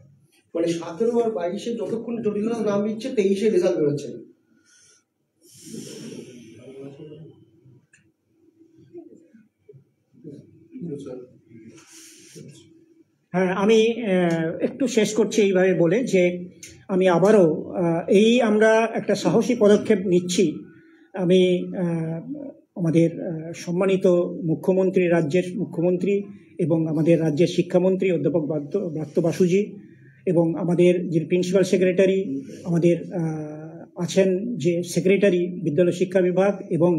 মানে 17 আর 22 যতক্ষণ জটিলতা নাম দিচ্ছে 23 রেজাল্ট বেরোচ্ছে। হ্যাঁ, আমি একটু শেষ করছি এইভাবে বলে যে আমি আবারও আমরা একটা সাহসী পদক্ষেপ নিচ্ছি। আমি আমাদের সম্মানিত মুখ্যমন্ত্রী, রাজ্যের মুখ্যমন্ত্রী এবং আমাদের রাজ্যের শিক্ষামন্ত্রী অধ্যাপক ব্রাত্য বাসুজি এবং আমাদের যে প্রিন্সিপাল সেক্রেটারি, আমাদের আছেন যে সেক্রেটারি বিদ্যালয় শিক্ষা বিভাগ এবং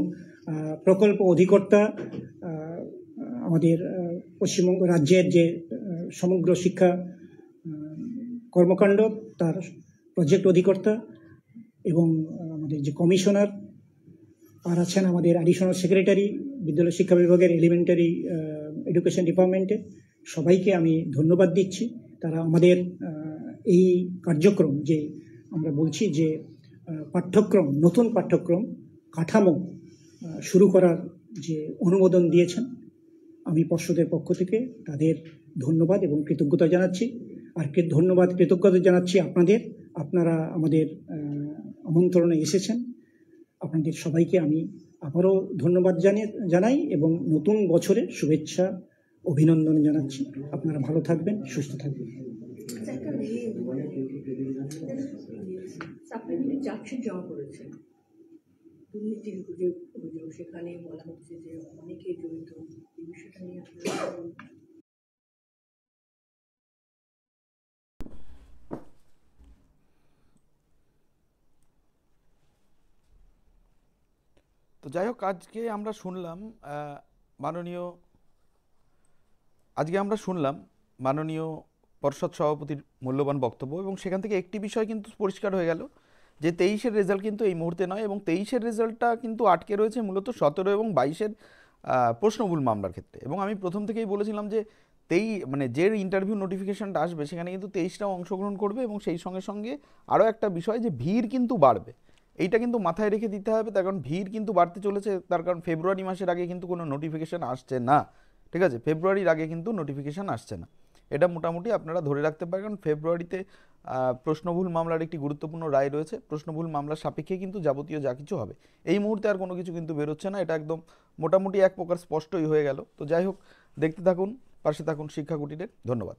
প্রকল্প অধিকর্তা, আমাদের পশ্চিমবঙ্গ রাজ্যের যে সমগ্র শিক্ষা কর্মকাণ্ড তার প্রজেক্ট অধিকর্তা এবং আমাদের যে কমিশনার, আর আছেন আমাদের অ্যাডিশনাল সেক্রেটারি বিদ্যালয় শিক্ষা বিভাগের এলিমেন্টারি এডুকেশন ডিপার্টমেন্টে, সবাইকে আমি ধন্যবাদ দিচ্ছি। তারা আমাদের এই কার্যক্রম যে আমরা বলছি যে পাঠ্যক্রম, নতুন পাঠ্যক্রম কাঠামো শুরু করার যে অনুমোদন দিয়েছেন, আমি পর্ষদের পক্ষ থেকে তাদের ধন্যবাদ এবং কৃতজ্ঞতা জানাচ্ছি। আর কৃতজ্ঞতা জানাচ্ছি আপনারা আমাদের আমন্ত্রণে এসেছেন, আপনাদের সবাইকে আমি আবারও ধন্যবাদ জানাই এবং নতুন বছরে শুভেচ্ছা অভিনন্দন জানাচ্ছি। আপনারা ভালো থাকবেন, সুস্থ থাকবেন। সাপ্লিমেন্টারি চার্জশিট জমা করেছেন, দুর্নীতির অভিযোগ, সেখানে বলা হচ্ছে যে অনেকে জড়িত, এই বিষয়টা নিয়ে আপনারা তো যাই হোক, আজকে আমরা শুনলাম মাননীয় পর্ষদ সভাপতির মূল্যবান বক্তব্য, এবং সেখান থেকে একটি বিষয় কিন্তু পরিষ্কার হয়ে গেল যে 23-এর রেজাল্ট কিন্তু এই মুহূর্তে নয়, এবং 23-এর রেজাল্টটা কিন্তু আটকে রয়েছে মূলত 17 এবং 22-এর প্রশ্নভুল মামলার ক্ষেত্রে। এবং আমি প্রথম থেকেই বলেছিলাম যে মানে যে ইন্টারভিউ নোটিফিকেশনটা আসবে সেখানে কিন্তু 23টাও অংশগ্রহণ করবে, এবং সেই সঙ্গে সঙ্গে আরও একটা বিষয় যে ভিড় কিন্তু বাড়বে, এইটা কিন্তু মাথায় রেখে দিতে হবে। তার কারণ ভিড় কিন্তু বাড়তে চলেছে, তার কারণ ফেব্রুয়ারি মাসের আগে কিন্তু কোনো নোটিফিকেশান আসছে না, ঠিক আছে? ফেব্রুয়ারির আগে কিন্তু নোটিফিকেশান আসছে না, এটা মোটামুটি আপনারা ধরে রাখতে পারেন। কারণ ফেব্রুয়ারিতে প্রশ্নভুল মামলার একটি গুরুত্বপূর্ণ রায় রয়েছে, প্রশ্নভুল মামলার সাপেক্ষে কিন্তু যাবতীয় যা কিছু হবে। এই মুহূর্তে আর কোনো কিছু কিন্তু বেরোচ্ছে না, এটা একদম মোটামুটি এক প্রকার স্পষ্টই হয়ে গেল। তো যাই হোক, দেখতে থাকুন, পাশে থাকুন শিক্ষা কুটিরে। ধন্যবাদ।